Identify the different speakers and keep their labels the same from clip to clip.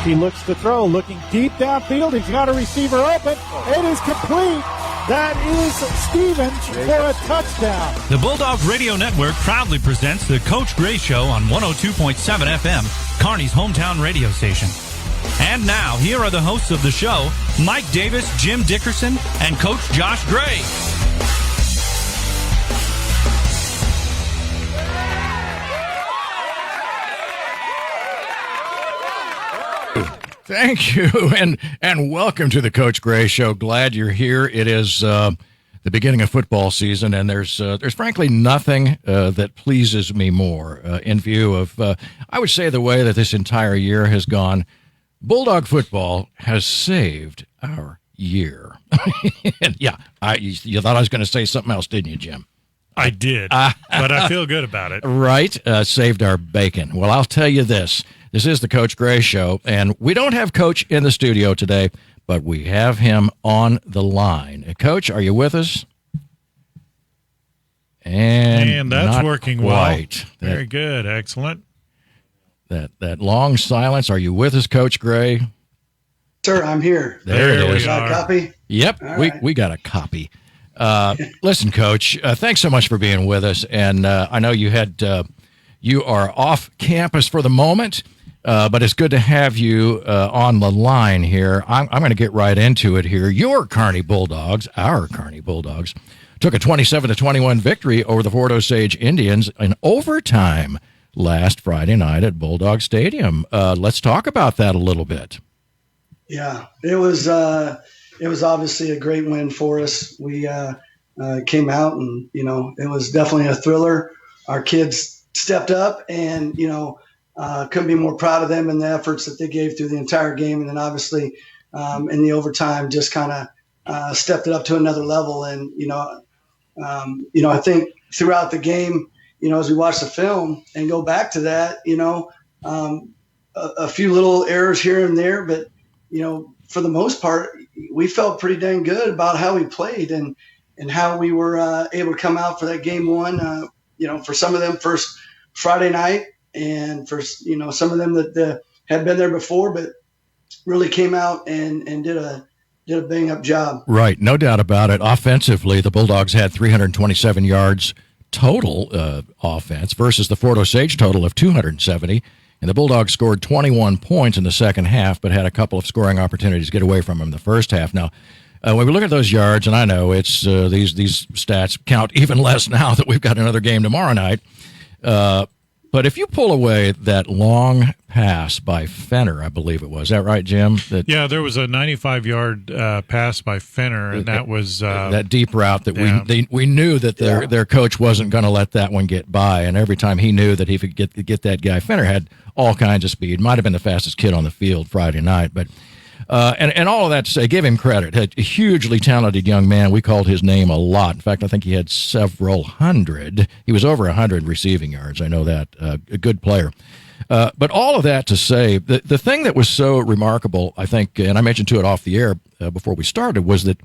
Speaker 1: He looks to throw, looking deep downfield. He's got a receiver open. It is complete. That is Stevens for a touchdown.
Speaker 2: The Bulldogs Radio Network proudly presents the Coach Gray Show on 102.7 FM, Kearney's hometown radio station. And now, here are the hosts of the show, Mike Davis, Jim Dickerson, and Coach Josh Gray.
Speaker 3: Thank you, and welcome to the Coach Gray Show. Glad you're here. It is the beginning of football season, and there's frankly nothing that pleases me more in view of, I would say, the way that this entire year has gone. Bulldog football has saved our year. And yeah, you thought I was going to say something else, didn't you, Jim?
Speaker 4: I did, but I feel good about it.
Speaker 3: Right, saved our bacon. Well, I'll tell you this. This is the Coach Gray Show, and we don't have Coach in the studio today, but we have him on the line. Coach, are you with us?
Speaker 4: And that's working
Speaker 3: quite.
Speaker 4: Well. Very good. Excellent.
Speaker 3: That long silence. Are you with us, Coach Gray?
Speaker 5: Sir, I'm here.
Speaker 3: There it is.
Speaker 5: Got a copy?
Speaker 3: Yep, we got a copy. Listen, Coach, thanks so much for being with us, and I know you are off campus for the moment. But it's good to have you on the line here. I'm going to get right into it here. Your Kearney Bulldogs, our Kearney Bulldogs, took a 27-21 victory over the Fort Osage Indians in overtime last Friday night at Bulldog Stadium. Let's talk about that a little bit.
Speaker 5: Yeah, it was obviously a great win for us. We came out and, it was definitely a thriller. Our kids stepped up and, couldn't be more proud of them and the efforts that they gave through the entire game. And then obviously in the overtime just kind of stepped it up to another level. And, I think throughout the game, as we watch the film and go back to that, a few little errors here and there, but, for the most part, we felt pretty dang good about how we played and how we were able to come out for that game one, for some of them first Friday night. And for, some of them that had been there before, but really came out and did a bang up job.
Speaker 3: Right. No doubt about it. Offensively, the Bulldogs had 327 yards total offense versus the Fort Osage total of 270. And the Bulldogs scored 21 points in the second half, but had a couple of scoring opportunities to get away from them in the first half. Now, when we look at those yards, and I know it's these stats count even less now that we've got another game tomorrow night, but if you pull away that long pass by Fenner, I believe it was. Is that right, Jim?
Speaker 4: Yeah, there was a 95-yard pass by Fenner, and that was
Speaker 3: that deep route that we knew that their coach wasn't going to let that one get by. And every time he knew that he could get that guy, Fenner had all kinds of speed. Might have been the fastest kid on the field Friday night, but. And all of that to say, give him credit. A hugely talented young man. We called his name a lot. In fact, I think he had several hundred. He was over 100 receiving yards. I know that. A good player. But all of that to say, the thing that was so remarkable, I think, and I mentioned to it off the air before we started, was that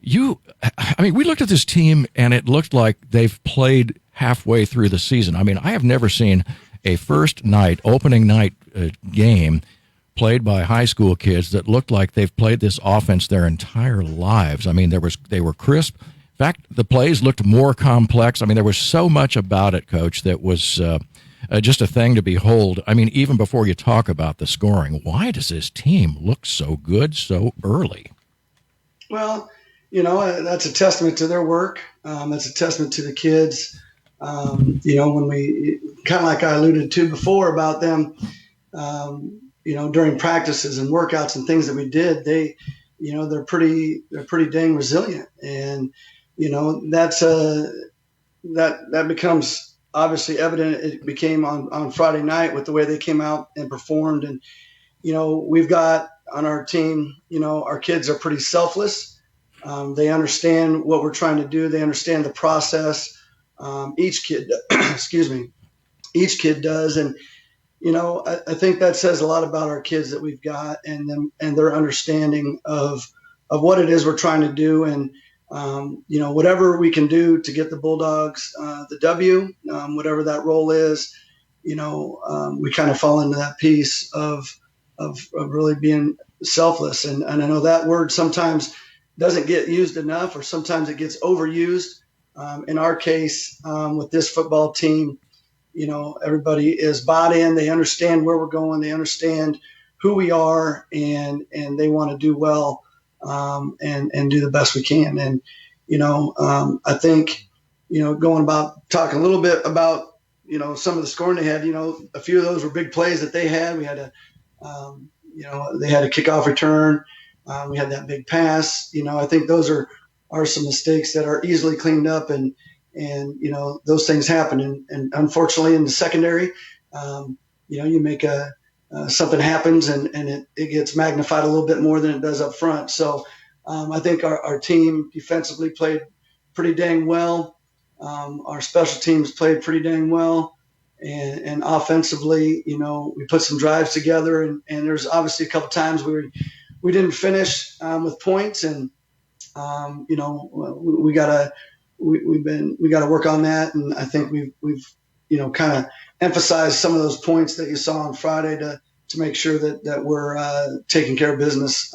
Speaker 3: we looked at this team and it looked like they've played halfway through the season. I mean, I have never seen a opening night game played by high school kids that looked like they've played this offense their entire lives. I mean, they were crisp. In fact, the plays looked more complex. I mean, there was so much about it, Coach, that was just a thing to behold. I mean, even before you talk about the scoring, why does this team look so good so early?
Speaker 5: Well, that's a testament to their work. That's a testament to the kids. When we kind of like I alluded to before about them, during practices and workouts and things that we did, they're pretty dang resilient. And, that's that becomes obviously evident. It became on Friday night with the way they came out and performed. And, we've got on our team, our kids are pretty selfless. They understand what we're trying to do. They understand the process. Each kid, each kid does. And, I think that says a lot about our kids that we've got and them and their understanding of what it is we're trying to do. And, whatever we can do to get the Bulldogs the W, whatever that role is, we kind of fall into that piece of really being selfless. And I know that word sometimes doesn't get used enough, or sometimes it gets overused. In our case, with this football team, everybody is bought in. They understand where we're going. They understand who we are, and they want to do well, and do the best we can. And, I think, talking a little bit about, some of the scoring they had, a few of those were big plays that they had. We had they had a kickoff return. We had that big pass. I think those are some mistakes that are easily cleaned up, and those things happen. And unfortunately, in the secondary, you make something happens, and it gets magnified a little bit more than it does up front. So I think our team defensively played pretty dang well. Our special teams played pretty dang well. And offensively, we put some drives together, and there's obviously a couple times we didn't finish with points, and we gotta work on that. And I think we've kind of emphasized some of those points that you saw on Friday to make sure that we're taking care of business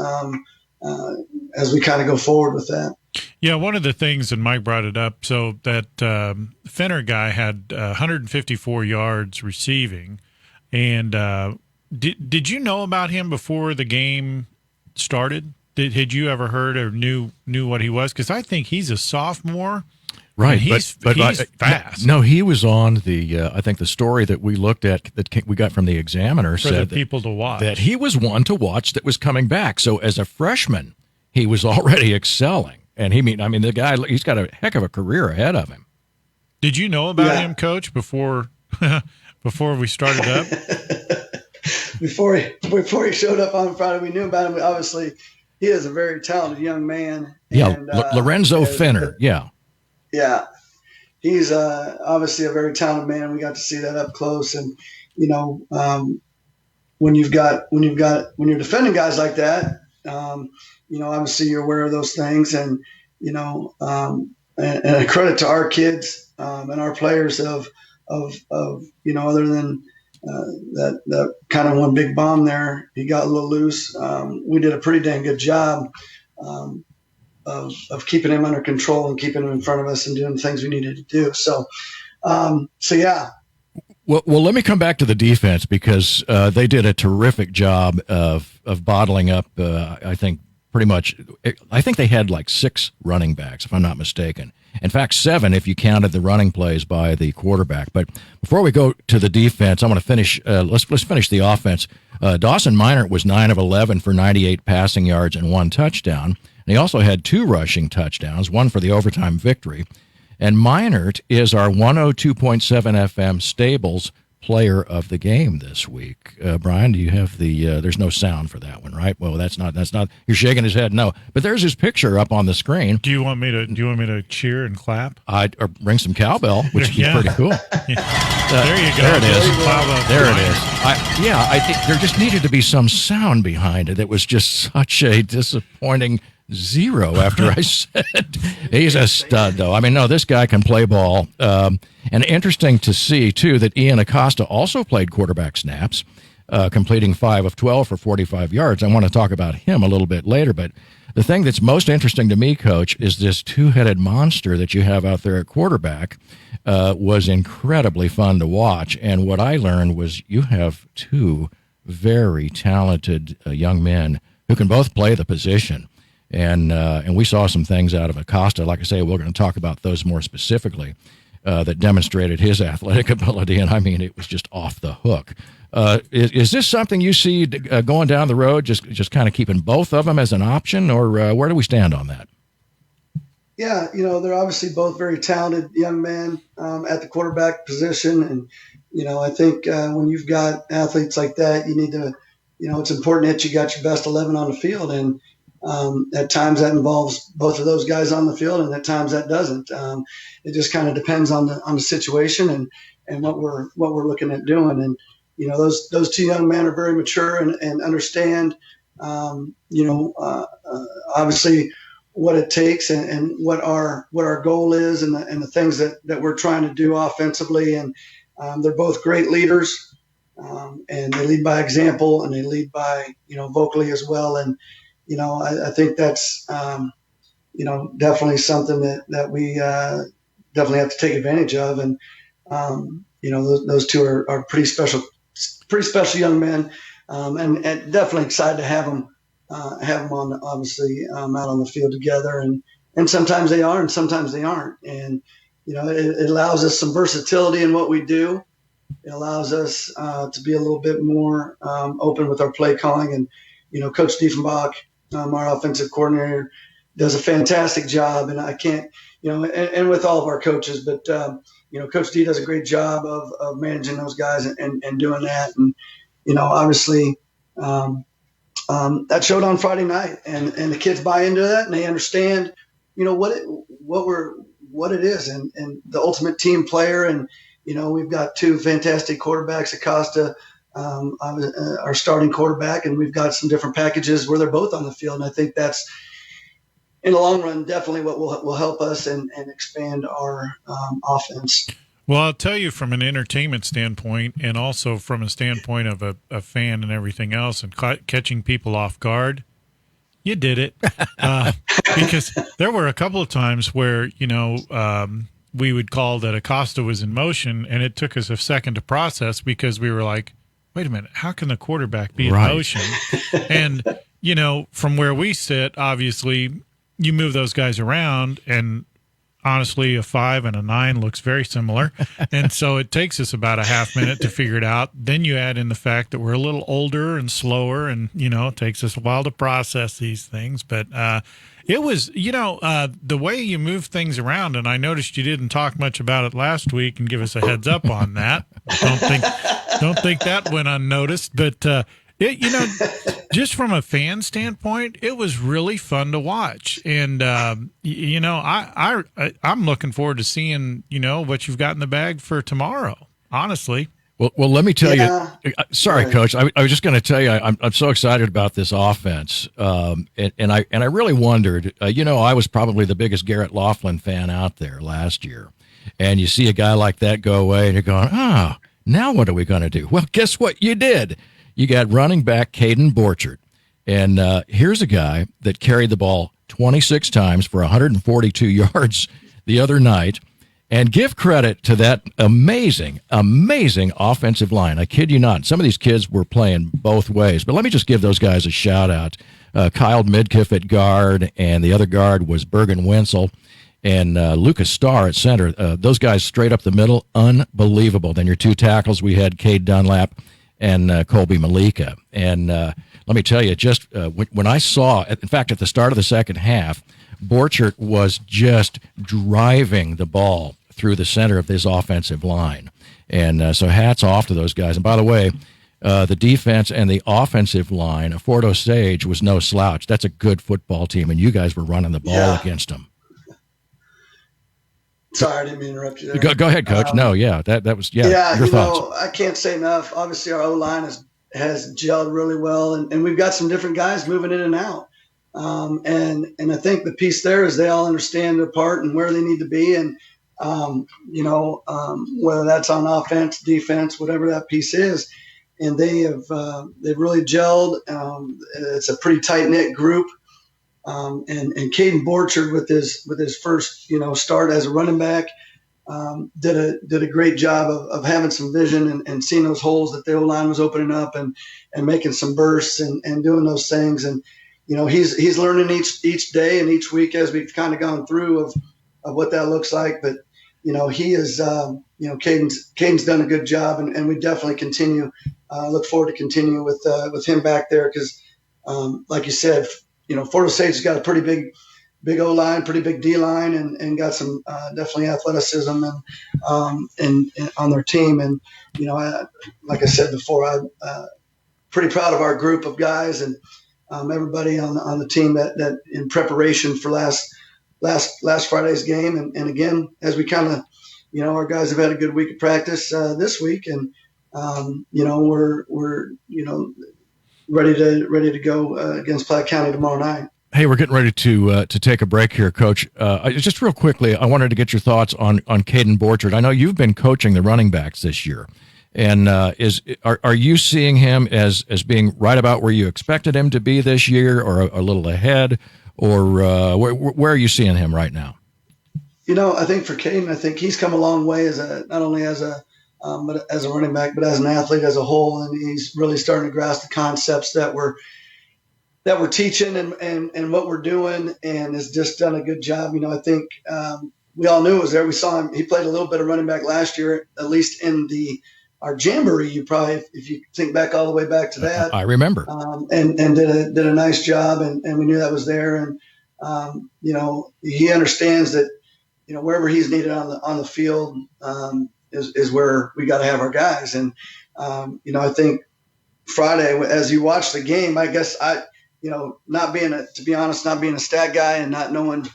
Speaker 5: as we kind of go forward with that.
Speaker 4: Yeah, one of the things, and Mike brought it up, so that Fenner guy had 154 yards receiving, and did you know about him before the game started? Had you ever heard or knew what he was? Because I think he's a sophomore.
Speaker 3: Right,
Speaker 4: he's fast.
Speaker 3: No, he was on the. I think the story that we looked at that we got from the Examiner
Speaker 4: for
Speaker 3: said
Speaker 4: the people to watch,
Speaker 3: that he was one to watch that was coming back. So as a freshman, he was already excelling, and the guy, he's got a heck of a career ahead of him.
Speaker 4: Did you know about him, Coach, before we started up?
Speaker 5: before he showed up on Friday, we knew about him. Obviously, he is a very talented young man.
Speaker 3: Yeah,
Speaker 5: and,
Speaker 3: Lorenzo Fenner. Yeah.
Speaker 5: Yeah, he's obviously a very talented man. We got to see that up close, and when you're defending guys like that, obviously you're aware of those things, and and a credit to our kids and our players of other than that kind of one big bomb there, he got a little loose. We did a pretty dang good job. Of keeping him under control and keeping him in front of us and doing the things we needed to do. So yeah.
Speaker 3: Well, let me come back to the defense, because they did a terrific job of bottling up. I think they had like 6 running backs, if I'm not mistaken. In fact, 7 if you counted the running plays by the quarterback. But before we go to the defense, I want to finish. Let's finish the offense. Dawson Minert was 9 of 11 for 98 passing yards and 1 touchdown. And he also had 2 rushing touchdowns, 1 for the overtime victory. And Minert is our 102.7 FM Stables player of the game this week. Brian, do you have the there's no sound for that one, right? Well, that's not you're shaking his head. No. But there's his picture up on the screen.
Speaker 4: Do you want me to cheer and clap?
Speaker 3: Or bring some cowbell, which is pretty cool.
Speaker 4: There you go.
Speaker 3: There it is. There it is. I think there just needed to be some sound behind it. It was just such a disappointing 0 after I said he's a stud, though. No, this guy can play ball. And interesting to see, too, that Ian Acosta also played quarterback snaps, completing 5 of 12 for 45 yards. I want to talk about him a little bit later, but the thing that's most interesting to me, Coach, is this 2-headed monster that you have out there at quarterback was incredibly fun to watch. And what I learned was you have 2 very talented young men who can both play the position. And we saw some things out of Acosta. Like I say, we're going to talk about those more specifically that demonstrated his athletic ability. And it was just off the hook. Is this something you see going down the road, just kind of keeping both of them as an option, or where do we stand on that?
Speaker 5: Yeah, they're obviously both very talented young men at the quarterback position. And, I think when you've got athletes like that, you need to, it's important that you got your best 11 on the field. And at times that involves both of those guys on the field, and at times that doesn't. It just kind of depends on the situation and what we're looking at doing. And those 2 young men are very mature and understand obviously what it takes and what our goal is and the things that we're trying to do offensively. And they're both great leaders. and they lead by example, and they lead by, vocally as well. And, I think that's, definitely something that we definitely have to take advantage of. And, those two are pretty special young men, and definitely excited to have them on, obviously, out on the field together. And sometimes they are, and sometimes they aren't. And, it allows us some versatility in what we do. It allows us to be a little bit more open with our play calling. And, Coach Diefenbach, our offensive coordinator, does a fantastic job. And I can't, and with all of our coaches, but, Coach D does a great job of managing those guys and doing that. And, obviously that showed on Friday night, and the kids buy into that, and they understand, what it is, and the ultimate team player. And, we've got two fantastic quarterbacks, Acosta, our starting quarterback, and we've got some different packages where they're both on the field. And I think that's, in the long run, definitely what will help us and expand our offense.
Speaker 4: Well, I'll tell you, from an entertainment standpoint, and also from a standpoint of a fan and everything else, and catching people off guard, you did it. Because there were a couple of times where, we would call that Acosta was in motion, and it took us a second to process, because we were like, wait a minute, how can the quarterback be in motion? And, from where we sit, obviously, you move those guys around, and honestly, a 5 and a 9 looks very similar. And so it takes us about a half minute to figure it out. Then you add in the fact that we're a little older and slower, and, it takes us a while to process these things. But it was, the way you move things around, and I noticed you didn't talk much about it last week and give us a heads up on that. Don't think that went unnoticed. But, just from a fan standpoint, it was really fun to watch. And, I'm looking forward to seeing, what you've got in the bag for tomorrow, honestly.
Speaker 3: Well, let me tell you. Sorry, Coach. I was just going to tell you, I'm so excited about this offense, and I really wondered. I was probably the biggest Garrett Laughlin fan out there last year, and you see a guy like that go away, and you're going, now what are we going to do? Well, guess what? You did. You got running back Caden Borchert, and here's a guy that carried the ball 26 times for 142 yards the other night. And give credit to that amazing offensive line. I kid you not. Some of these kids were playing both ways. But let me just give those guys a shout-out. Kyle Midkiff at guard, and the other guard was Bergen Wenzel, and Lucas Starr at center. Those guys straight up the middle, unbelievable. Then your two tackles, we had Cade Dunlap and Colby Malika. And let me tell you, just when I saw, in fact, at the start of the second half, Borchert was just driving the ball through the center of this offensive line. And so hats off to those guys. And by the way, the defense and the offensive line, Fort Osage was no slouch. That's a good football team, and you guys were running the ball against them.
Speaker 5: Sorry, I didn't mean to interrupt you there.
Speaker 3: Go ahead, Coach. That was, your thoughts.
Speaker 5: I can't say enough. Obviously, our O-line has gelled really well, and we've got some different guys moving in and out. And I think the piece there is they all understand their part and where they need to be. And, whether that's on offense, defense, whatever that piece is, and they've really gelled. It's a pretty tight knit group. And Caden Borchard with his first, start as a running back, did a great job of having some vision and seeing those holes that the O-line was opening up and making some bursts and doing those things. And, he's learning each day and each week as we've kind of gone through of what that looks like. But, he is, Caden's done a good job, and we definitely look forward to continue with him back there. Cause, like you said, Fort Osage's got a pretty big O-line, pretty big D-line, and got some definitely athleticism and on their team. And, like I said before, I'm pretty proud of our group of guys and everybody on the team that in preparation for last Friday's game. And again, as we kind of, our guys have had a good week of practice this week, and, we're ready to go against Platte County tomorrow night.
Speaker 3: Hey, we're getting ready to take a break here, Coach. Just real quickly, I wanted to get your thoughts on Caden Borchard. I know you've been coaching the running backs this year, And are you seeing him as being right about where you expected him to be this year, or a little ahead, or where are you seeing him right now?
Speaker 5: I think for Caden, I think he's come a long way not only as a running back, but as an athlete as a whole, and he's really starting to grasp the concepts that we're teaching and what we're doing, and has just done a good job. I think we all knew it was there. We saw him. He played a little bit of running back last year, at least in our jamboree. You probably, if you think back all the way back to that,
Speaker 3: I remember,
Speaker 5: and did a nice job, and we knew that was there. And he understands that wherever he's needed on the field is where we got to have our guys. And I think Friday, as you watch the game, I guess not being a stat guy and not knowing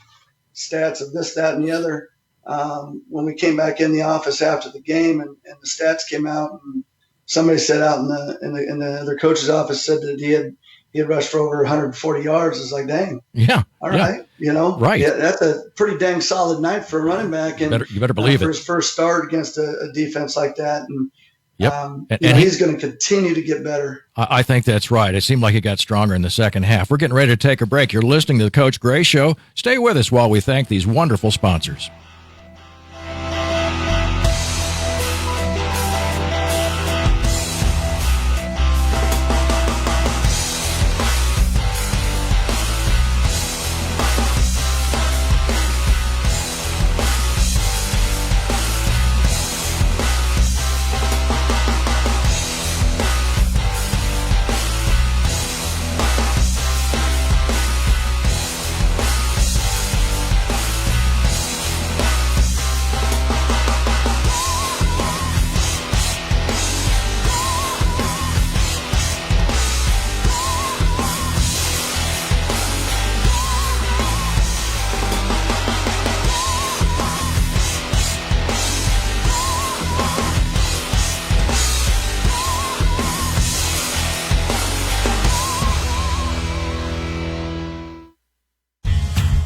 Speaker 5: stats of this, that, and the other. When we came back in the office after the game and the stats came out, and somebody said out in the other coach's office said that he had rushed for over 140 yards. It's like, dang.
Speaker 3: Yeah.
Speaker 5: All right.
Speaker 3: Right.
Speaker 5: Yeah, that's a pretty dang solid night for a running back. And
Speaker 3: you better believe
Speaker 5: for
Speaker 3: it.
Speaker 5: his first start against a defense like that. And,
Speaker 3: yep.
Speaker 5: And he's going to continue to get better.
Speaker 3: I think that's right. It seemed like it got stronger in the second half. We're getting ready to take a break. You're listening to the Coach Gray Show. Stay with us while we thank these wonderful sponsors.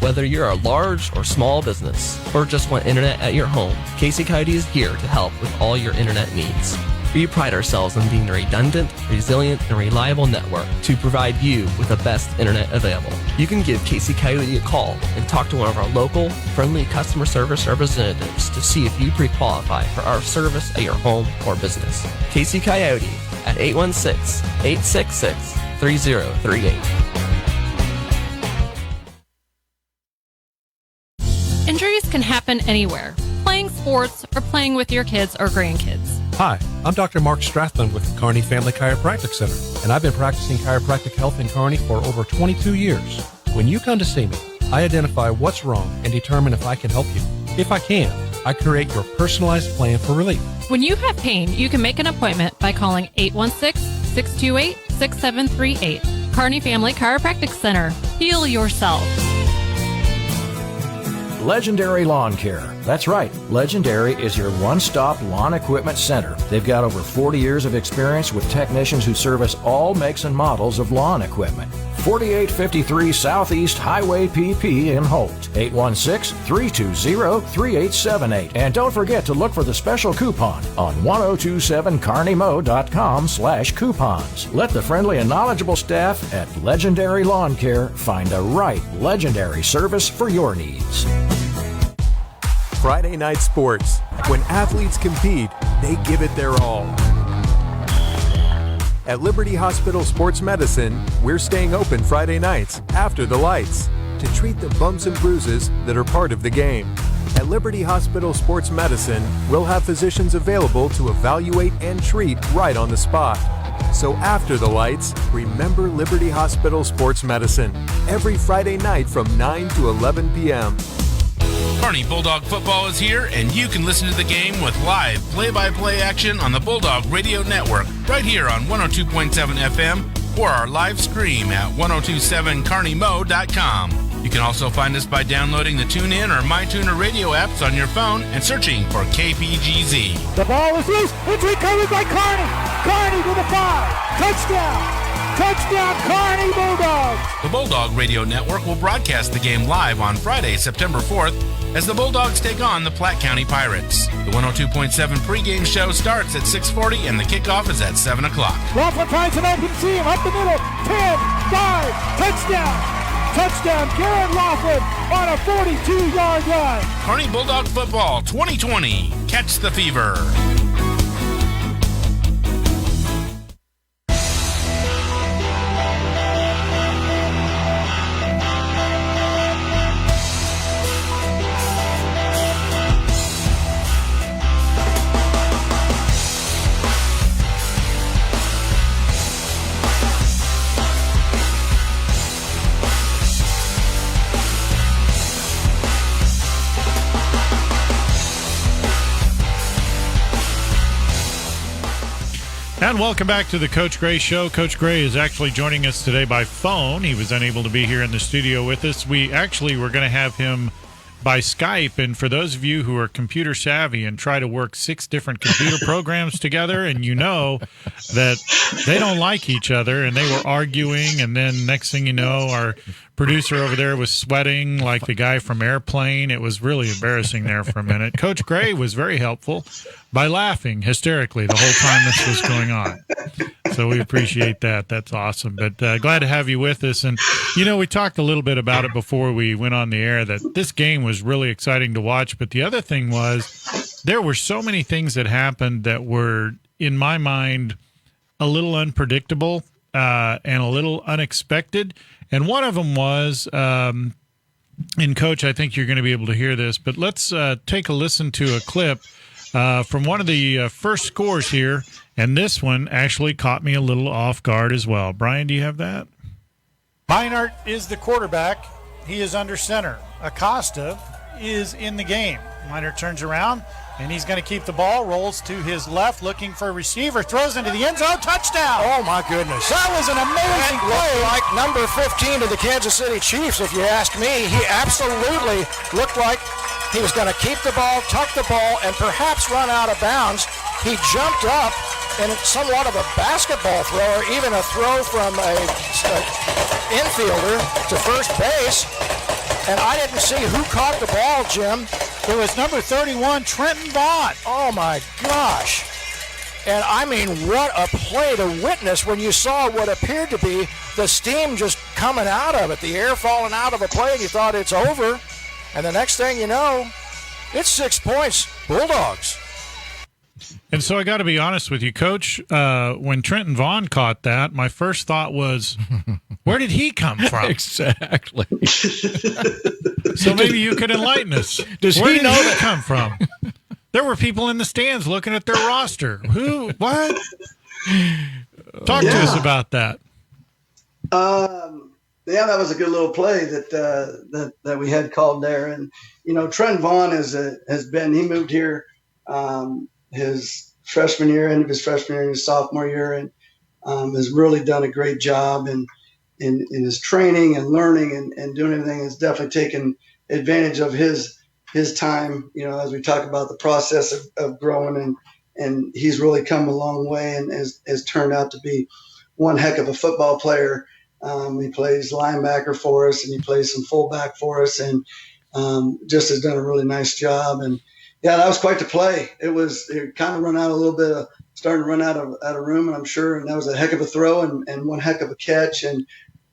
Speaker 6: Whether you're a large or small business, or just want internet at your home, Casey Coyote is here to help with all your internet needs. We pride ourselves on being a redundant, resilient, and reliable network to provide you with the best internet available. You can give Casey Coyote a call and talk to one of our local, friendly customer service representatives to see if you pre-qualify for our service at your home or business. Casey Coyote at 816-866-3038.
Speaker 7: Injuries can happen anywhere, playing sports or playing with your kids or grandkids.
Speaker 8: Hi, I'm Dr. Mark Strathman with the Kearney Family Chiropractic Center, and I've been practicing chiropractic health in Kearney for over 22 years. When you come to see me, I identify what's wrong and determine if I can help you. If I can, I create your personalized plan for relief.
Speaker 7: When you have pain, you can make an appointment by calling 816-628-6738. Kearney Family Chiropractic Center. Heal yourself.
Speaker 3: Legendary Lawn Care. That's right. Legendary is your one-stop lawn equipment center. They've got over 40 years of experience with technicians who service all makes and models of lawn equipment. 4853 Southeast Highway PP in Holt. 816-320-3878. And don't forget to look for the special coupon on 1027carneymo.com/coupons. Let the friendly and knowledgeable staff at Legendary Lawn Care find the right legendary service for your needs.
Speaker 9: Friday Night Sports. When athletes compete, they give it their all. At Liberty Hospital Sports Medicine, we're staying open Friday nights after the lights to treat the bumps and bruises that are part of the game. At Liberty Hospital Sports Medicine, we'll have physicians available to evaluate and treat right on the spot. So after the lights, remember Liberty Hospital Sports Medicine every Friday night from 9 to 11 p.m.
Speaker 10: Kearney Bulldog football is here, and you can listen to the game with live play-by-play action on the Bulldog Radio Network right here on 102.7 FM or our live stream at 1027carneymo.com. You can also find us by downloading the TuneIn or MyTuner radio apps on your phone and searching for KPGZ.
Speaker 1: The ball is loose. It's recovered by Kearney. Kearney with a 5. Touchdown. Touchdown, Kearney Bulldogs!
Speaker 10: The Bulldog Radio Network will broadcast the game live on Friday, September 4th, as the Bulldogs take on the Platte County Pirates. The 102.7 pregame show starts at 6:40 and the kickoff is at 7 o'clock.
Speaker 1: Laughlin finds an open seam, up the middle, 10, 5, touchdown! Touchdown, Garrett Laughlin on a 42-yard run.
Speaker 10: Kearney Bulldog Football 2020. Catch the fever.
Speaker 4: And welcome back to the Coach Gray Show. Coach Gray is actually joining us today by phone. He was unable to be here in the studio with us. We actually were going to have him by Skype. And for those of you who are computer savvy and try to work 6 different computer programs together, and you know that they don't like each other, and they were arguing, and then next thing you know, our producer over there was sweating like the guy from Airplane. It was really embarrassing there for a minute. Coach Gray was very helpful by laughing hysterically the whole time this was going on. So we appreciate that. That's awesome. But glad to have you with us. And, you know, we talked a little bit about it before we went on the air, that this game was really exciting to watch. But the other thing was there were so many things that happened that were, in my mind, a little unpredictable and a little unexpected. And one of them was, and Coach, I think you're going to be able to hear this, but let's take a listen to a clip from one of the first scores here. And this one actually caught me a little off guard as well. Brian, do you have that?
Speaker 1: Meinert is the quarterback. He is under center. Acosta is in the game. Meinert turns around, and he's going to keep the ball, rolls to his left, looking for a receiver, throws into the end zone, touchdown!
Speaker 11: Oh, my goodness.
Speaker 1: That was an amazing play.
Speaker 11: Like number 15 to the Kansas City Chiefs, if you ask me. He absolutely looked like he was going to keep the ball, tuck the ball, and perhaps run out of bounds. He jumped up in somewhat of a basketball throw, or even a throw from a infielder to first base. And I didn't see who caught the ball, Jim.
Speaker 1: It was number 31, Trenton Vaughn.
Speaker 11: Oh, my gosh. And, I mean, what a play to witness when you saw what appeared to be the steam just coming out of it, the air falling out of a play, and you thought it's over. And the next thing you know, it's 6 points, Bulldogs.
Speaker 4: And so I got to be honest with you, Coach. When Trenton Vaughn caught that, my first thought was, where did he come from?
Speaker 3: Exactly.
Speaker 4: So maybe you could enlighten us. Where did he come from? There were people in the stands looking at their roster. Who? What? Talk to us about that.
Speaker 5: Yeah, that was a good little play that we had called there. And, you know, Trenton Vaughn he moved here his freshman year, end of his freshman year and his sophomore year, and has really done a great job in his training and learning and doing everything. Has definitely taken advantage of his time, you know, as we talk about the process of growing, and he's really come a long way and has turned out to be one heck of a football player. He plays linebacker for us, and he plays some fullback for us, and just has done a really nice job. And yeah, that was quite the play. It kind of starting to run out of room, and I'm sure, and that was a heck of a throw and one heck of a catch, and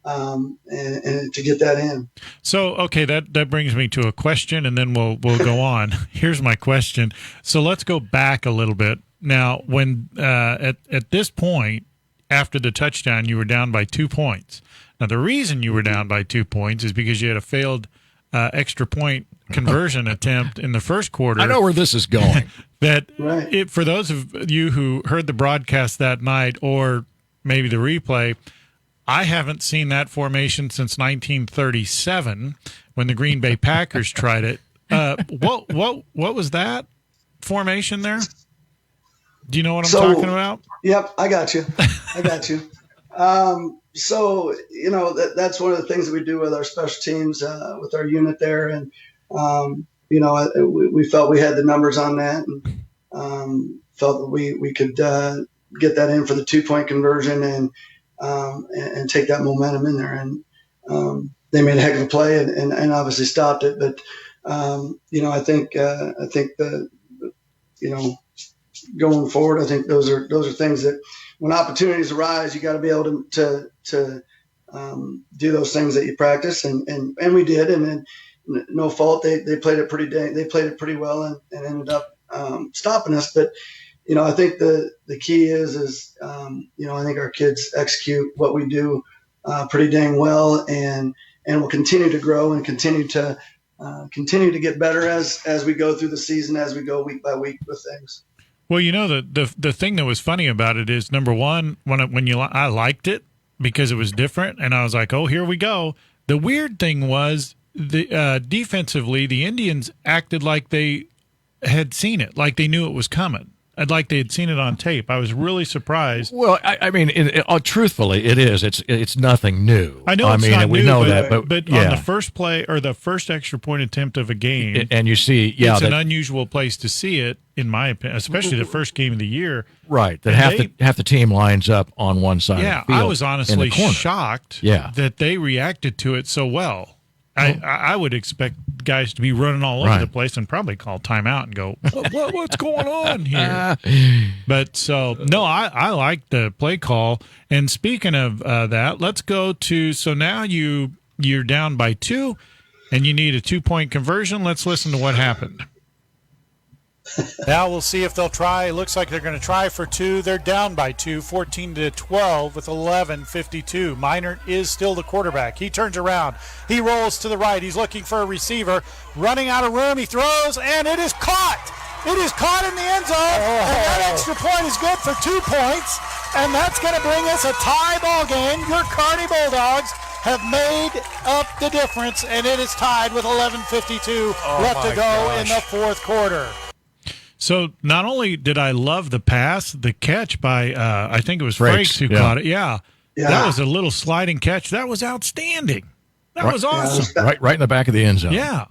Speaker 5: to get that in.
Speaker 4: So, okay, that brings me to a question, and then we'll go on. Here's my question. So let's go back a little bit. Now, when at this point, after the touchdown, you were down by 2 points. Now, the reason you were down by 2 points is because you had a failed extra point conversion attempt in the first quarter.
Speaker 3: I know where this is going.
Speaker 4: For those of you who heard the broadcast that night, or maybe the replay, I haven't seen that formation since 1937 when the Green Bay Packers tried it. What was that formation there? Do you know what I'm talking about?
Speaker 5: Yep, I got you. So, you know, that's one of the things that we do with our special teams, with our unit there. And, you know, we felt we had the numbers on that, and felt that we could get that in for the 2 point conversion. And and take that momentum in there. And they made a heck of a play and obviously stopped it. But I think going forward, I think those are things that when opportunities arise, you got to be able to do those things that you practice, and we did, and then no fault. They played it pretty well and ended up stopping us. But I think the key is I think our kids execute what we do pretty dang well, and we'll continue to grow and continue to get better as we go through the season, as we go week by week with things.
Speaker 4: Well, the thing that was funny about it is, number one, I liked it because it was different, and I was like, oh, here we go. The weird thing was defensively, the Indians acted like they had seen it, like they knew it was coming. Like they had seen it on tape. I was really surprised.
Speaker 3: Well, I mean, truthfully, it is. It's nothing new.
Speaker 4: I know.
Speaker 3: We know that, but
Speaker 4: on the first play or the first extra point attempt of a game,
Speaker 3: and you see,
Speaker 4: it's an unusual place to see it, in my opinion, especially the first game of the year.
Speaker 3: Right. That half the team lines up on one side.
Speaker 4: Yeah,
Speaker 3: of the field,
Speaker 4: I was honestly shocked. That they reacted to it so well. I would expect guys to be running all over the place and probably call timeout and go, what's going on here? But I like the play call. And speaking of that, let's go to, so now you're down by 2 and you need a 2-point conversion. Let's listen to what happened.
Speaker 1: Now we'll see if they'll try. It looks like they're going to try for 2. They're down by 2, 14-12 with 11:52. Minert is still the quarterback. He turns around. He rolls to the right. He's looking for a receiver. Running out of room. He throws, and it is caught. It is caught in the end zone, and that extra point is good for 2 points, and that's going to bring us a tie ball game. Your Kearney Bulldogs have made up the difference, and it is tied with 11:52 left to go in the fourth quarter.
Speaker 4: So not only did I love the pass, the catch by I think it was Frakes who caught it. Yeah. That was a little sliding catch. That was outstanding. That was awesome.
Speaker 3: Right in the back of the end zone.
Speaker 4: Yeah.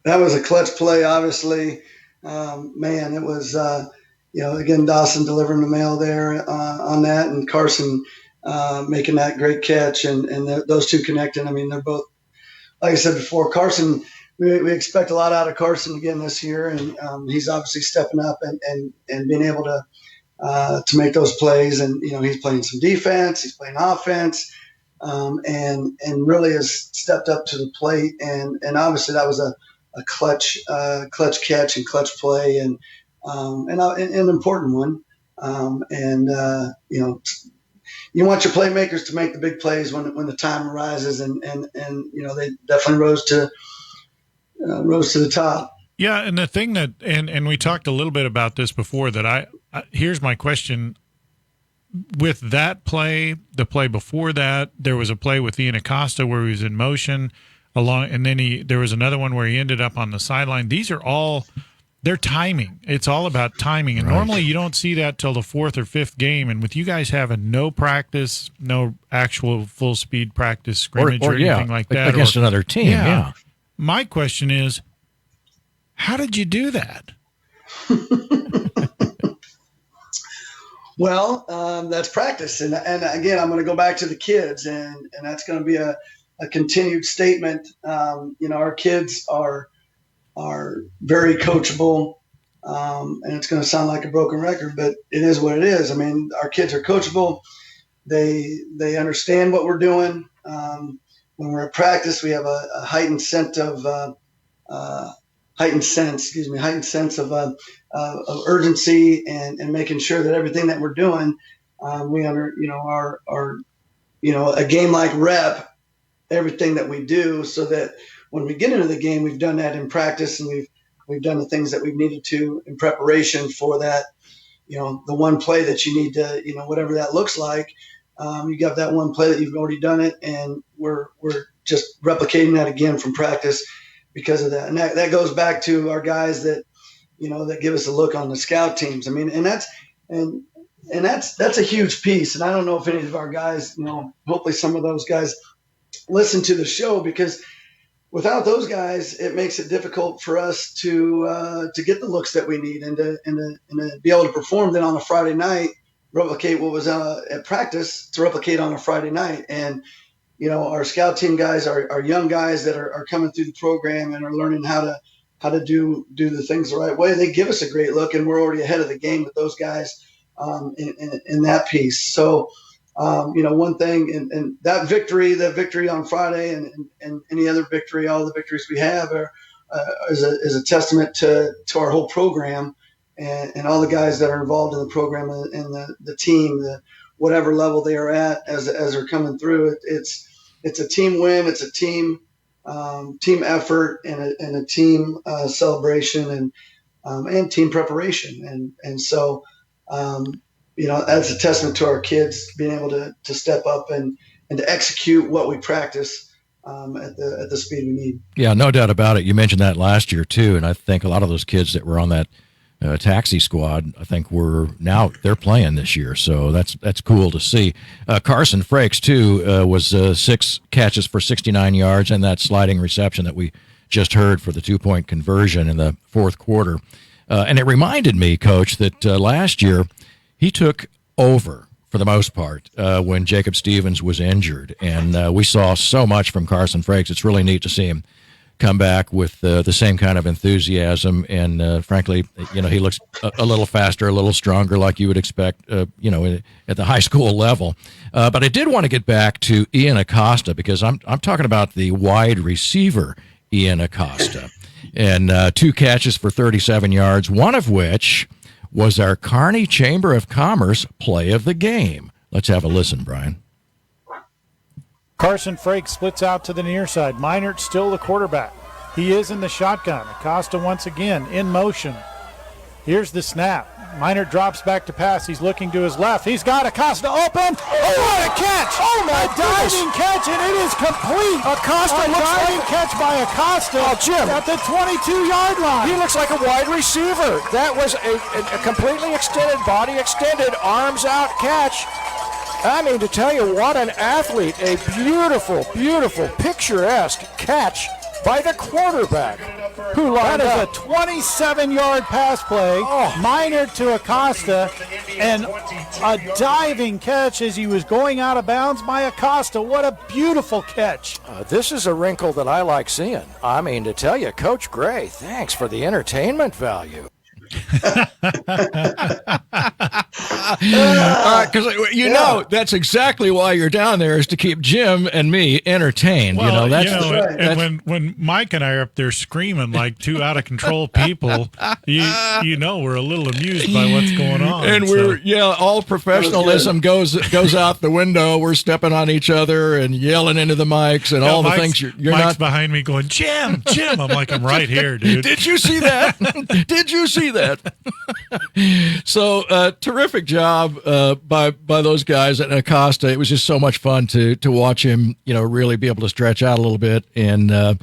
Speaker 5: That was a clutch play, obviously. Man, it was again, Dawson delivering the mail there on that, and Carson making that great catch, and those two connecting. I mean, they're both, like I said before, Carson. We expect a lot out of Carson again this year, and he's obviously stepping up and being able to make those plays. And he's playing some defense, he's playing offense, and really has stepped up to the plate. And obviously that was a clutch catch and clutch play, and an important one. You want your playmakers to make the big plays when the time arises, and they definitely rose to the top.
Speaker 4: Yeah, and the thing that, and we talked a little bit about this before, that here's my question. With that play, the play before that, there was a play with Ian Acosta where he was in motion and then there was another one where he ended up on the sideline. These are all, they're timing. It's all about timing, and normally you don't see that till the 4th or 5th game. And with you guys having no practice, no actual full speed practice scrimmage or anything like that
Speaker 3: against another team, yeah.
Speaker 4: My question is, how did you do that?
Speaker 5: Well, that's practice. And again, I'm going to go back to the kids, and that's going to be a continued statement. Our kids are very coachable, and it's going to sound like a broken record, but it is what it is. I mean, our kids are coachable. They understand what we're doing. When we're at practice, we have a heightened sense of urgency and making sure that everything that we're doing, we are a game like rep everything that we do, so that when we get into the game, we've done that in practice, and we've done the things that we've needed to in preparation for that. The one play that you need to, whatever that looks like. You got that one play that you've already done it, and we're just replicating that again from practice because of that. And that goes back to our guys that, that give us a look on the scout teams. I mean, and that's a huge piece. And I don't know if any of our guys, hopefully some of those guys listen to the show, because without those guys, it makes it difficult for us to get the looks that we need and to be able to perform then on a Friday night replicate what was at practice to replicate on a Friday night. And, our scout team guys are young guys that are coming through the program and are learning how to do the things the right way. They give us a great look, and we're already ahead of the game with those guys in that piece. So, one thing, and that victory on Friday and any other victory, all the victories we have is a testament to our whole program and all the guys that are involved in the program and the team, whatever level they are at as they're coming through. It's a team win. It's a team effort and a team celebration and team preparation. And so, that's a testament to our kids being able to step up and to execute what we practice at the speed we need.
Speaker 3: Yeah, no doubt about it. You mentioned that last year too, and I think a lot of those kids that were on that taxi squad, I think they're playing this year, so that's cool to see. Carson Frakes too was 6 catches for 69 yards and that sliding reception that we just heard for the 2-point conversion in the fourth quarter. And it reminded me, Coach, that last year he took over for the most part when Jacob Stevens was injured, and we saw so much from Carson Frakes. It's really neat to see him come back with the same kind of enthusiasm, and frankly, he looks a little faster, a little stronger, like you would expect, at the high school level. But I did want to get back to Ian Acosta, because I'm talking about the wide receiver, Ian Acosta, and 2 catches for 37 yards, one of which was our Kearney Chamber of Commerce play of the game. Let's have a listen, Brian.
Speaker 1: Carson Frakes splits out to the near side. Meinert still the quarterback. He is in the shotgun. Acosta once again in motion. Here's the snap. Meinert drops back to pass. He's looking to his left. He's got Acosta open. Oh, what a catch!
Speaker 11: Oh, my goodness!
Speaker 1: Diving catch, and it is complete.
Speaker 11: Acosta looks
Speaker 1: diving catch by Acosta.
Speaker 11: Oh, Jim,
Speaker 1: at the 22-yard line.
Speaker 11: He looks like a wide receiver. That was a completely extended, body extended, arms out catch. I mean, to tell you, what an athlete. A beautiful, beautiful, picturesque catch by the quarterback who lined
Speaker 1: That is
Speaker 11: up.
Speaker 1: a 27-yard pass play. Meinert to Acosta, and a diving catch as he was going out of bounds by Acosta. What a beautiful catch.
Speaker 11: This is a wrinkle that I like seeing. I mean, to tell you, Coach Gray, thanks for the entertainment value.
Speaker 3: Because that's exactly why you're down there, is to keep Jim and me entertained.
Speaker 4: Well,
Speaker 3: that's
Speaker 4: when Mike and I are up there screaming like 2 out of control people, we're a little amused by what's going on.
Speaker 3: And all professionalism goes out the window. We're stepping on each other and yelling into the mics and all the things. You're
Speaker 4: Mike's
Speaker 3: not
Speaker 4: behind me going, Jim. I'm like, I'm right here, dude.
Speaker 3: Did you see that? Did you see that? So terrific job by those guys at Acosta. It was just so much fun to watch him, really be able to stretch out a little bit and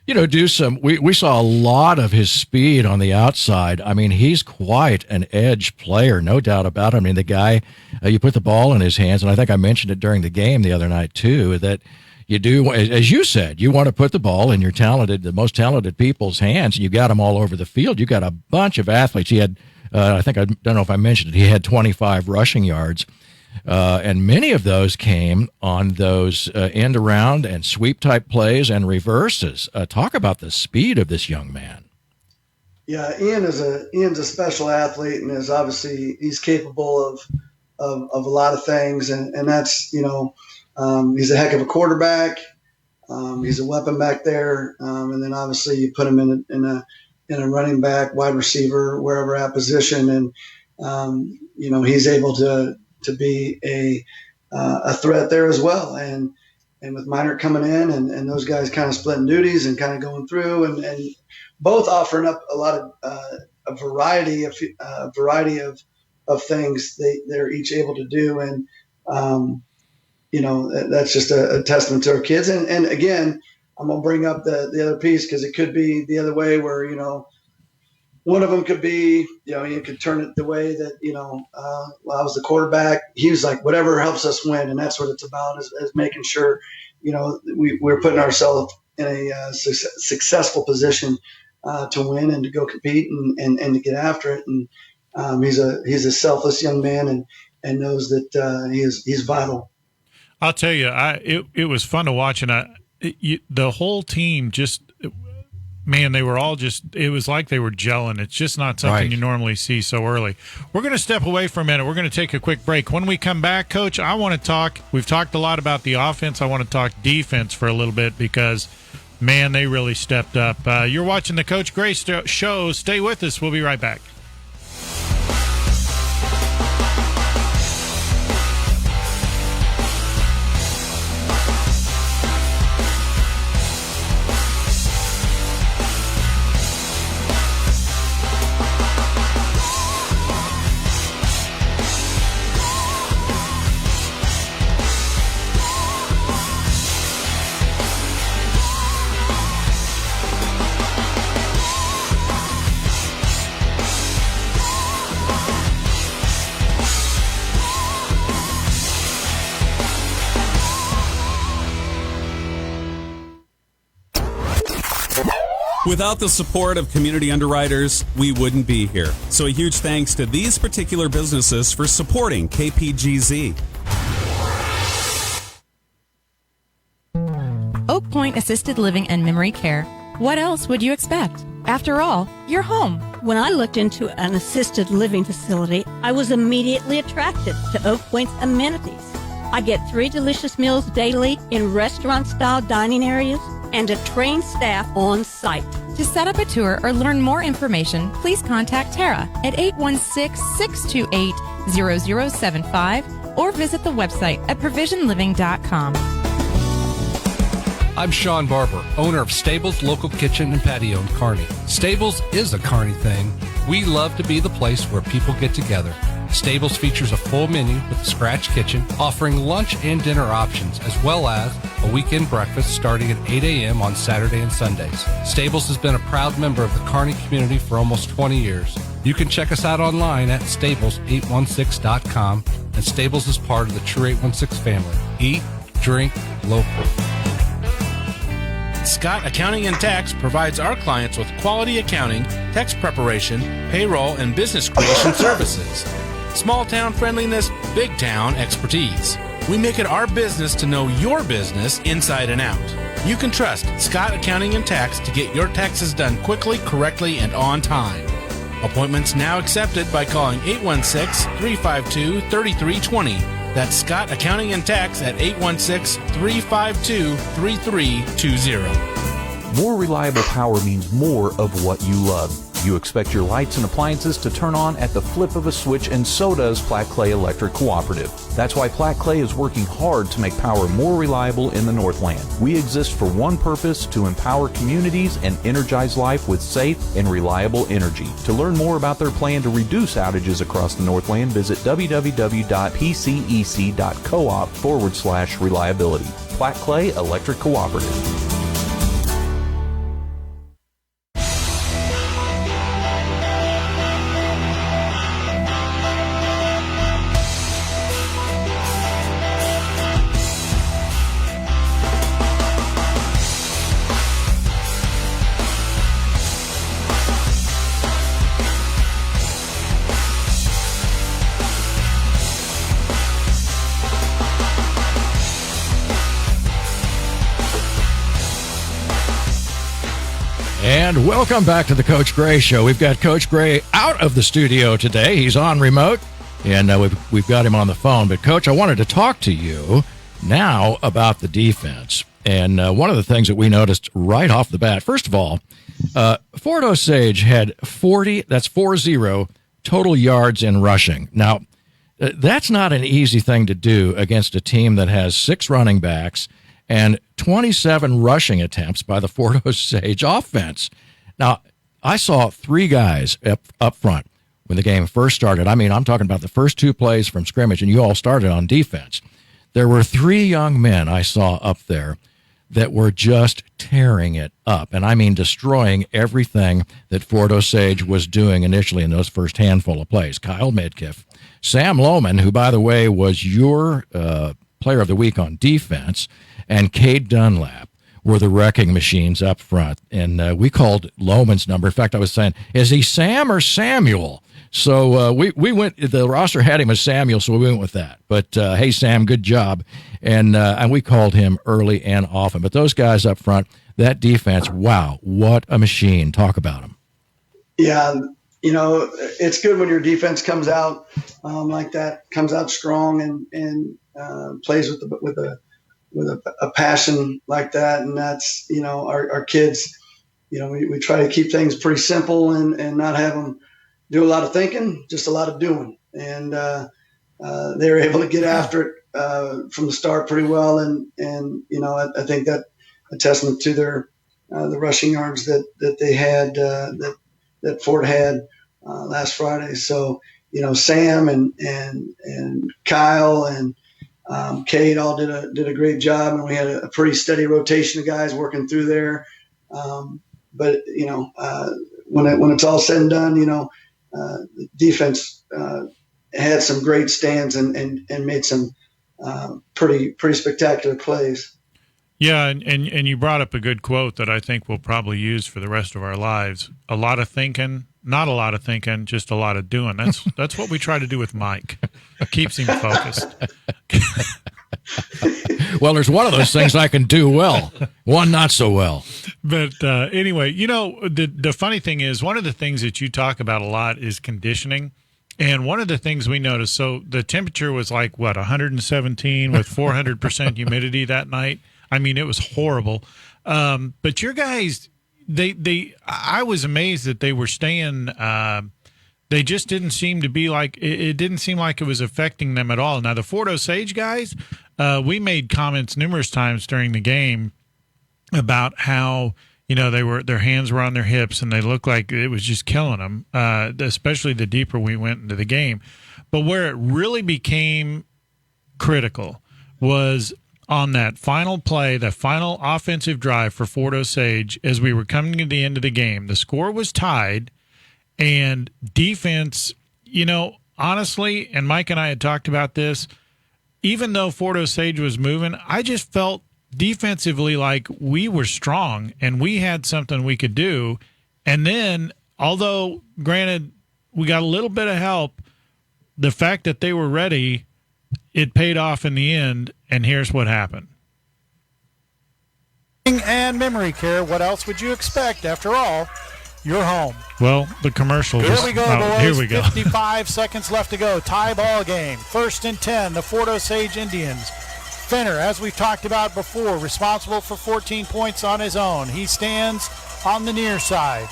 Speaker 3: do some. We saw a lot of his speed on the outside. I mean, he's quite an edge player, no doubt about it. I mean, the guy, you put the ball in his hands, and I think I mentioned it during the game the other night too, that you do, as you said, you want to put the ball in the most talented people's hands. You got them all over the field. You got a bunch of athletes. He had, I don't know if I mentioned it, he had 25 rushing yards, and many of those came on those end around and sweep type plays and reverses. Talk about the speed of this young man.
Speaker 5: Yeah, Ian's a special athlete, and is obviously he's capable of a lot of things, and that's he's a heck of a quarterback. He's a weapon back there, and then obviously you put him in a running back, wide receiver, wherever at position, and he's able to be a threat there as well. And with Meinert coming in and those guys kind of splitting duties and kind of going through, and both offering up a lot of a variety of things they're each able to do, and that's just a testament to our kids. And again, I'm going to bring up the other piece, because it could be the other way where, one of them could be, you could turn it the way that, while I was the quarterback, he was like, whatever helps us win. And that's what it's about, is making sure, we're putting ourselves in a successful position to win and to go compete and to get after it. And he's a selfless young man, and knows that he's vital.
Speaker 4: I'll tell you, it was fun to watch, and the whole team just, man, they were all just, it was like they were gelling. It's just not something you normally see so early. We're going to step away for a minute. We're going to take a quick break. When we come back, Coach, I want to talk, we've talked a lot about the offense. I want to talk defense for a little bit because, man, they really stepped up. You're watching the Coach Gray Show. Stay with us. We'll be right back.
Speaker 12: Without the support of community underwriters, we wouldn't be here. So a huge thanks to these particular businesses for supporting KPGZ.
Speaker 13: Oak Point Assisted Living and Memory Care. What else would you expect? After all, you're home.
Speaker 14: When I looked into an assisted living facility, I was immediately attracted to Oak Point's amenities. I get 3 delicious meals daily in restaurant-style dining areas and a trained staff on site.
Speaker 13: To set up a tour or learn more information, please contact Tara at 816-628-0075 or visit the website at provisionliving.com.
Speaker 8: I'm Sean Barber, owner of Stables Local Kitchen and Patio in Kearney. Stables is a Kearney thing. We love to be the place where people get together. Stables features a full menu with a scratch kitchen, offering lunch and dinner options, as well as a weekend breakfast starting at 8 a.m. on Saturday and Sundays. Stables has been a proud member of the Kearney community for almost 20 years. You can check us out online at stables816.com, and Stables is part of the True 816 family. Eat, drink, local.
Speaker 10: Scott Accounting and Tax provides our clients with quality accounting, tax preparation, payroll, and business creation services. Small town friendliness, big town expertise. We make it our business to know your business inside and out. You can trust Scott Accounting and Tax to get your taxes done quickly, correctly, and on time. Appointments now accepted by calling 816-352-3320. That's Scott Accounting and Tax at 816-352-3320.
Speaker 15: More reliable power means more of what you love. You expect your lights and appliances to turn on at the flip of a switch, and so does Platte Clay Electric Cooperative. That's why Platte Clay is working hard to make power more reliable in the Northland. We exist for one purpose: to empower communities and energize life with safe and reliable energy. To learn more about their plan to reduce outages across the Northland, visit www.pcec.coop/reliability. Platte Clay Electric Cooperative.
Speaker 3: And welcome back to the Coach Gray Show. We've got Coach Gray out of the studio today. He's on remote, and we've got him on the phone. But, Coach, I wanted to talk to you now about the defense. And one of the things that we noticed right off the bat, first of all, Fort Osage had 40 total yards in rushing. Now, that's not an easy thing to do against a team that has 6 running backs and 27 rushing attempts by the Fort Osage offense. Now, I saw 3 guys up front when the game first started. I mean, I'm talking about the first 2 plays from scrimmage, and you all started on defense. There were 3 young men I saw up there that were just tearing it up, and I mean destroying everything that Fort Osage was doing initially in those first handful of plays. Kyle Midkiff, Sam Lohman, who, by the way, was your player of the week on defense, and Cade Dunlap were the wrecking machines up front. And we called Lohman's number. In fact, I was saying, is he Sam or Samuel? So we went, the roster had him as Samuel, so we went with that. But, hey, Sam, good job. And we called him early and often. But those guys up front, that defense, wow, what a machine. Talk about them.
Speaker 5: Yeah, it's good when your defense comes out like that, comes out strong and plays with a passion like that. And that's, our kids, we try to keep things pretty simple and not have them do a lot of thinking, just a lot of doing. And they were able to get after it from the start pretty well. And I think that a testament to their the rushing yards that they had that Fort had last Friday. So, Sam and Kyle and Cade all did a great job, and we had a pretty steady rotation of guys working through there. But when it's all said and done, the defense had some great stands and made some pretty spectacular plays.
Speaker 4: Yeah, and you brought up a good quote that I think we'll probably use for the rest of our lives. A lot of thinking, not a lot of thinking, just a lot of doing. That's what we try to do with Mike. It keeps him focused.
Speaker 3: Well, there's one of those things I can do well, one not so well.
Speaker 4: But anyway, the funny thing is, one of the things that you talk about a lot is conditioning. And one of the things we noticed, so the temperature was like, 117 with 400% humidity that night. I mean, it was horrible. But your guys, I was amazed that they were staying. They just didn't seem to be like, it didn't seem like it was affecting them at all. Now, the Fort Osage guys, we made comments numerous times during the game about how, their hands were on their hips and they looked like it was just killing them, especially the deeper we went into the game. But where it really became critical was on that final play, that final offensive drive for Fort Osage, as we were coming to the end of the game. The score was tied, and defense, honestly, and Mike and I had talked about this, even though Fort Osage was moving, I just felt defensively like we were strong and we had something we could do. And then, although, granted, we got a little bit of help, the fact that they were ready, it paid off in the end, and here's what happened.
Speaker 1: And memory care, what else would you expect? After all, you're home.
Speaker 4: Well, the commercial.
Speaker 1: Here we go, boys.
Speaker 4: Here we go.
Speaker 1: 55 seconds left to go. Tie ball game. 1st and 10, the Fort Osage Indians. Fenner, as we've talked about before, responsible for 14 points on his own. He stands on the near side.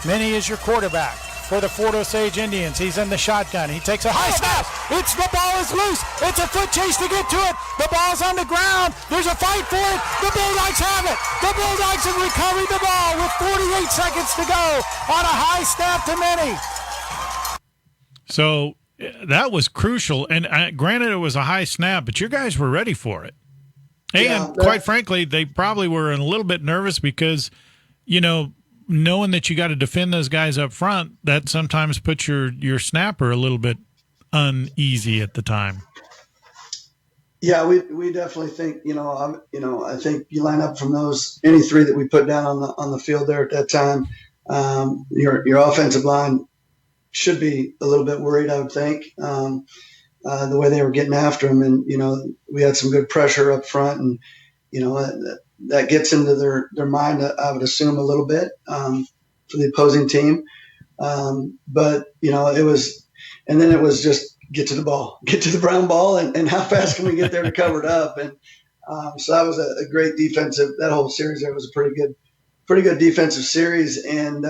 Speaker 1: Minnie is your quarterback for the Fort Osage Indians. He's in the shotgun. He takes a high snap. The ball is loose. It's a foot chase to get to it. The ball's on the ground. There's a fight for it. The Bulldogs have it. The Bulldogs have recovered the ball with 48 seconds to go on a high snap to Minnie.
Speaker 4: So that was crucial. And granted, it was a high snap, but your guys were ready for it. And quite frankly, they probably were a little bit nervous because, knowing that you got to defend those guys up front, that sometimes puts your snapper a little bit uneasy at the time.
Speaker 5: Yeah, we definitely think, I think you line up from those, any three that we put down on the field there at that time, your offensive line should be a little bit worried, I would think, the way they were getting after them. And, we had some good pressure up front, and, that gets into their mind, I would assume, a little bit for the opposing team. But, it was just get to the ball, get to the brown ball, and how fast can we get there to cover it up? And so that was a great defensive, that whole series there was a pretty good defensive series, and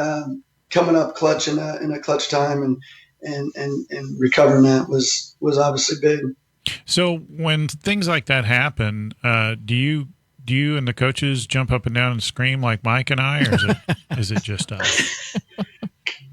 Speaker 5: coming up clutch in a clutch time and recovering that was obviously big.
Speaker 4: So when things like that happen, do you and the coaches jump up and down and scream like Mike and I, or is it just us?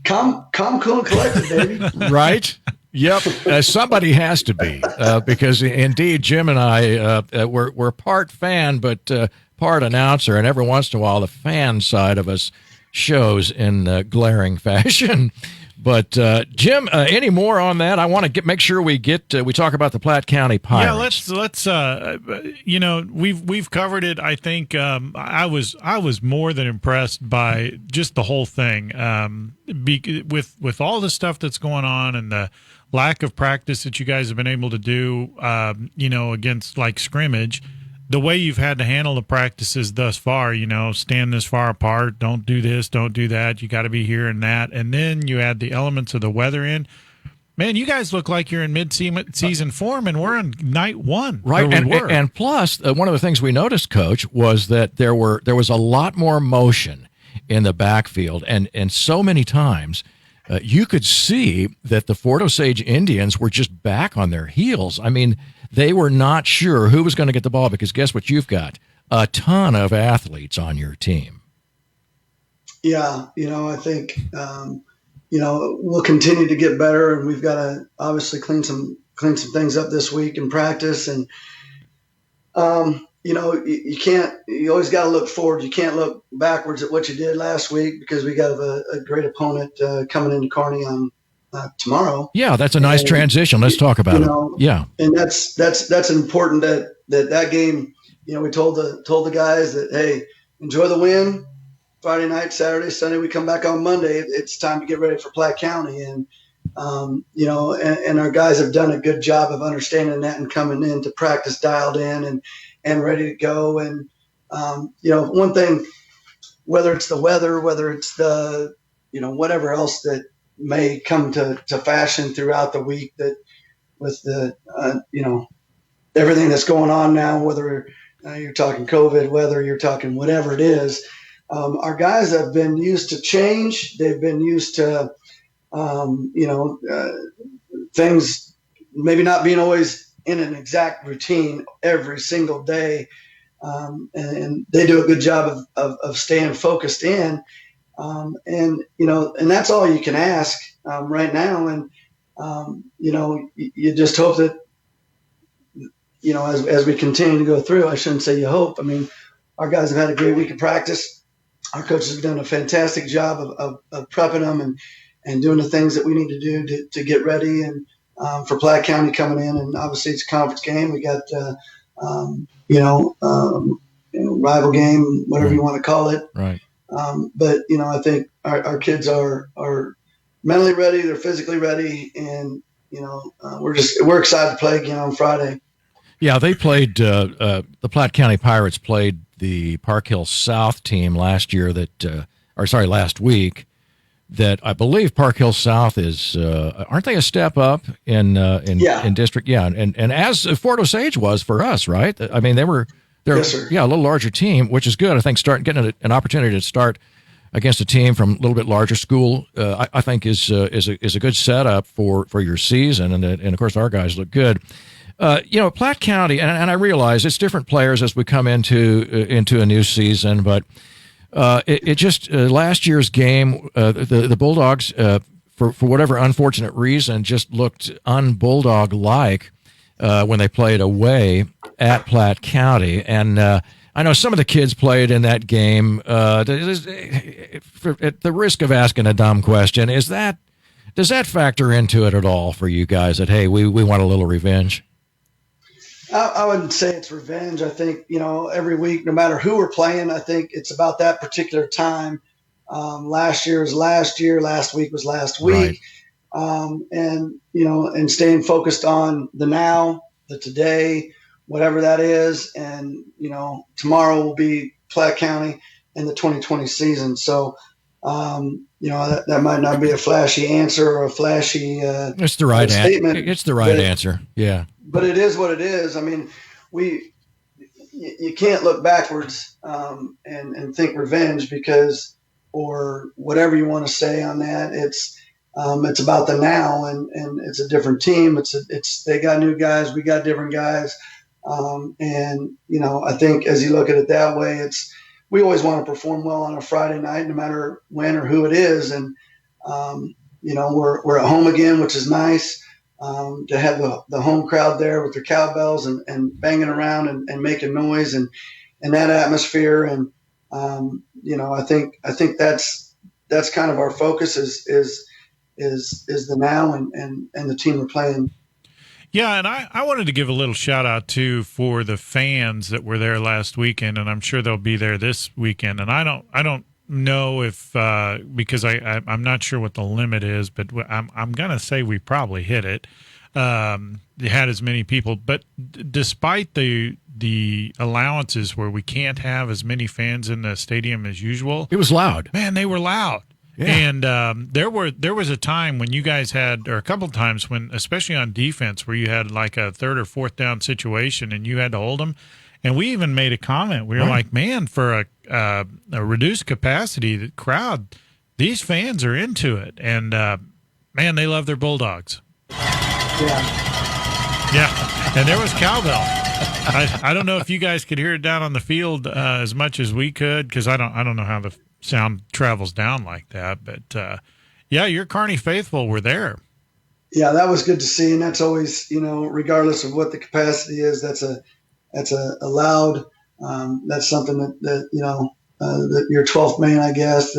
Speaker 5: Calm, cool, and collected, baby.
Speaker 3: Right? Yep. Somebody has to be, because indeed Jim and I we're part fan, but part announcer, and every once in a while the fan side of us shows in glaring fashion. But Jim, any more on that? I want to make sure we talk about the Platte County Pirates.
Speaker 4: Yeah, let's. We've covered it. I think I was more than impressed by just the whole thing. With all the stuff that's going on and the lack of practice that you guys have been able to do, against like scrimmage. The way you've had to handle the practices thus far, stand this far apart, don't do this, don't do that, you got to be here and that, and then you add the elements of the weather in. Man, you guys look like you're in mid-season form, and we're on night one.
Speaker 3: Right, and plus, one of the things we noticed, Coach, was that there was a lot more motion in the backfield, and so many times you could see that the Fort Osage Indians were just back on their heels. I mean, they were not sure who was going to get the ball because guess what you've got? A ton of athletes on your team.
Speaker 5: Yeah, I think, we'll continue to get better, and we've got to obviously clean some things up this week in practice. And, you always got to look forward. You can't look backwards at what you did last week because we got a great opponent coming into Kearney on tomorrow.
Speaker 3: Yeah, that's a nice transition. Let's talk about it. Yeah,
Speaker 5: and that's important that game. We told the guys that, hey, enjoy the win. Friday night, Saturday, Sunday, we come back on Monday. It's time to get ready for Platte County, and and our guys have done a good job of understanding that and coming in to practice dialed in and ready to go. And one thing, whether it's the weather, whether it's the whatever else that may come to fashion throughout the week, that with the everything that's going on now, whether you're talking COVID, whether you're talking whatever it is, our guys have been used to change. They've been used to things maybe not being always in an exact routine every single day, and they do a good job of staying focused in. And that's all you can ask right now. And, you just hope that, as we continue to go through, I shouldn't say you hope. I mean, our guys have had a great week of practice. Our coaches have done a fantastic job of prepping them and doing the things that we need to do to get ready. And for Platte County coming in, and obviously it's a conference game. We got, rival game, whatever you want to call it.
Speaker 3: Right.
Speaker 5: But I think our kids are mentally ready, they're physically ready, and we're excited to play again on Friday.
Speaker 3: Yeah, they played the Platte County Pirates played the Park Hill South team last week. That I believe Park Hill South is aren't they a step up in district? Yeah, and as Fort Osage was for us, right? I mean, they're
Speaker 5: yes, sir.
Speaker 3: Yeah, a little larger team, which is good. I think getting an opportunity to start against a team from a little bit larger school, I think is a good setup for your season, and of course our guys look good. Platte County, and I realize it's different players as we come into a new season, but it just last year's game, the Bulldogs, for whatever unfortunate reason, just looked un-Bulldog-like when they played away at Platte County, and I know some of the kids played in that game. At the risk of asking a dumb question, does that factor into it at all for you guys? That hey, we want a little revenge.
Speaker 5: I wouldn't say it's revenge. I think, every week, no matter who we're playing, I think it's about that particular time. Last year was last year. Last week was last week. Right. And staying focused on the now, the today, whatever that is. And, tomorrow will be Platte County in the 2020 season. So, that might not be a flashy answer or a flashy
Speaker 3: it's the right statement. It's the right answer. Yeah.
Speaker 5: But it is what it is. I mean, you can't look backwards and think revenge because, or whatever you want to say on that. It's about the now, and it's a different team. They got new guys, we got different guys, and I think as you look at it that way, we always want to perform well on a Friday night, no matter when or who it is, and we're at home again, which is nice. To have the home crowd there with their cowbells and banging around and making noise and that atmosphere. And, I think that's kind of our focus is is the now and the team we're playing.
Speaker 4: Yeah, and I wanted to give a little shout out too for the fans that were there last weekend, and I'm sure they'll be there this weekend. And I don't know if because I'm not sure what the limit is, but I'm gonna say we probably hit it. They had as many people, but despite the allowances where we can't have as many fans in the stadium as usual,
Speaker 3: it was loud.
Speaker 4: Man, they were loud. Yeah. And there was a time when you guys had, or a couple of times when, especially on defense, where you had like a third or fourth down situation and you had to hold them. And we even made a comment. We were like, man, for a reduced capacity crowd, these fans are into it. And, man, they love their Bulldogs. Yeah. And there was cowbell. I don't know if you guys could hear it down on the field as much as we could, because I don't know how the sound travels down like that, but yeah, your Kearney faithful were there.
Speaker 5: Yeah, that was good to see, and that's always, regardless of what the capacity is, that's a loud. That's something that that your 12th man, I guess,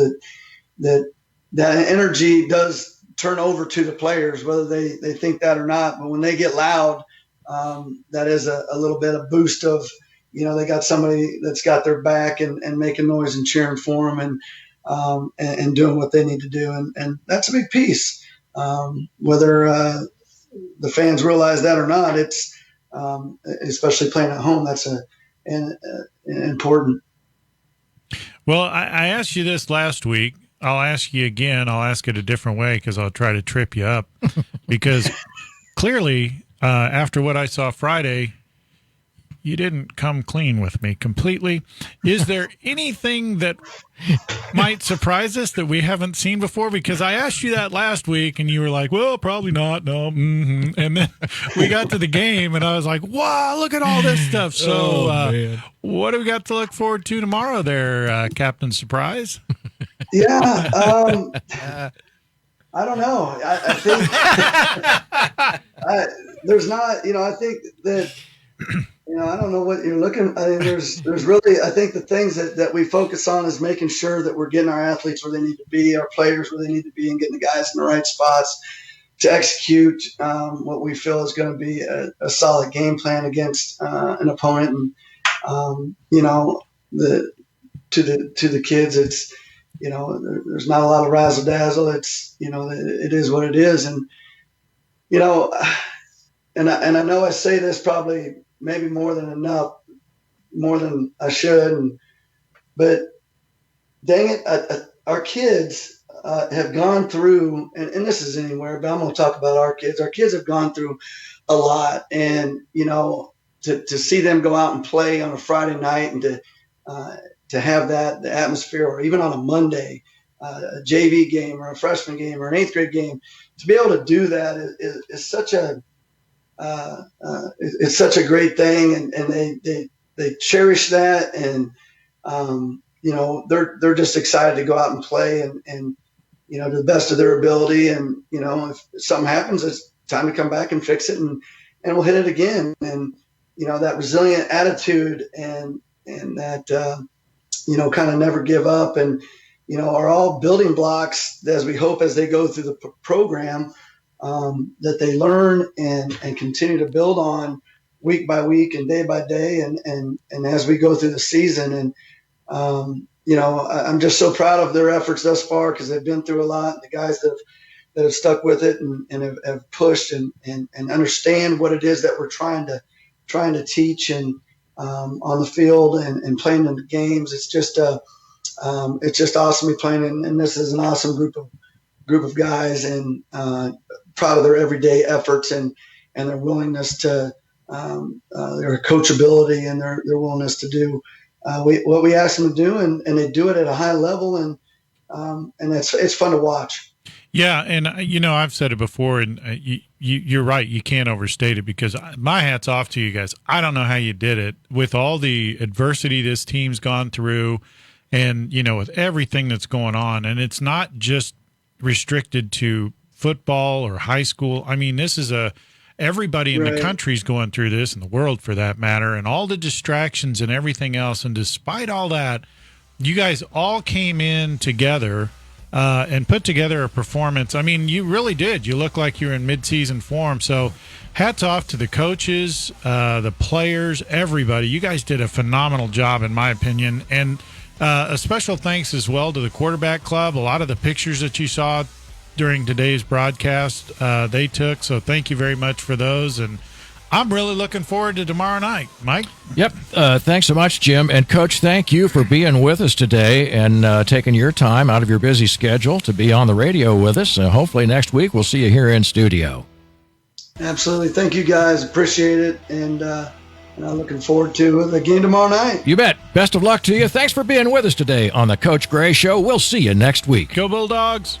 Speaker 5: that energy does turn over to the players, whether they think that or not. But when they get loud, that is a little bit of boost of. They got somebody that's got their back and making noise and cheering for them and doing what they need to do. And that's a big piece. Whether the fans realize that or not, it's especially playing at home, that's an important.
Speaker 4: Well, I asked you this last week. I'll ask you again. I'll ask it a different way because I'll try to trip you up. Because clearly, after what I saw Friday, you didn't come clean with me completely. Is there anything that might surprise us that we haven't seen before? Because I asked you that last week, and you were like, well, probably not. No. Mm-hmm. And then we got to the game, and I was like, wow, look at all this stuff. So what do we got to look forward to tomorrow there, Captain Surprise?
Speaker 5: Yeah. I don't know. I think there's not, I think that, I don't know what you're looking. I mean, there's really, I think the things that we focus on is making sure that we're getting our athletes where they need to be, our players where they need to be, and getting the guys in the right spots to execute what we feel is going to be a solid game plan against an opponent. And to the kids, it's there's not a lot of razzle dazzle. It's it is what it is, and and I know I say this probably. Maybe more than enough, more than I should. But dang it, our kids have gone through, and this is anywhere, but I'm going to talk about our kids. Our kids have gone through a lot. And, to see them go out and play on a Friday night and to have the atmosphere, or even on a Monday, a JV game or a freshman game or an 8th grade game, to be able to do that is such a, it's such a great thing, and they cherish that, and they're just excited to go out and play and to the best of their ability, and if something happens, it's time to come back and fix it, and we'll hit it again, and that resilient attitude and that kind of never give up, and are all building blocks as we hope as they go through the program. That they learn and continue to build on week by week and day by day, and as we go through the season. And I'm just so proud of their efforts thus far, because they've been through a lot. The guys that have stuck with it and have pushed and understand what it is that we're trying to teach and on the field and playing in the games. It's just awesome to be playing, and this is an awesome group of guys, and proud of their everyday efforts and their willingness to their coachability and their willingness to do what we ask them to do, and they do it at a high level, and it's fun to watch.
Speaker 4: Yeah, and I've said it before, and you're right. You can't overstate it, because my hat's off to you guys. I don't know how you did it with all the adversity this team's gone through, and with everything that's going on, and it's not just restricted to football or high school. I mean, this is everybody in the country's going through this, and the world for that matter, and all the distractions and everything else. And despite all that, you guys all came in together and put together a performance. I mean, you really did. You look like you're in midseason form. So hats off to the coaches, the players, everybody. You guys did a phenomenal job, in my opinion. And a special thanks as well to the quarterback club. A lot of the pictures that you saw during today's broadcast, they took. So thank you very much for those. And I'm really looking forward to tomorrow night. Mike?
Speaker 3: Yep. Thanks so much, Jim. And, Coach, thank you for being with us today and taking your time out of your busy schedule to be on the radio with us. Hopefully next week we'll see you here in studio.
Speaker 5: Absolutely. Thank you, guys. Appreciate it. And I'm looking forward to the game tomorrow night.
Speaker 3: You bet. Best of luck to you. Thanks for being with us today on the Coach Gray Show. We'll see you next week.
Speaker 4: Go Bulldogs.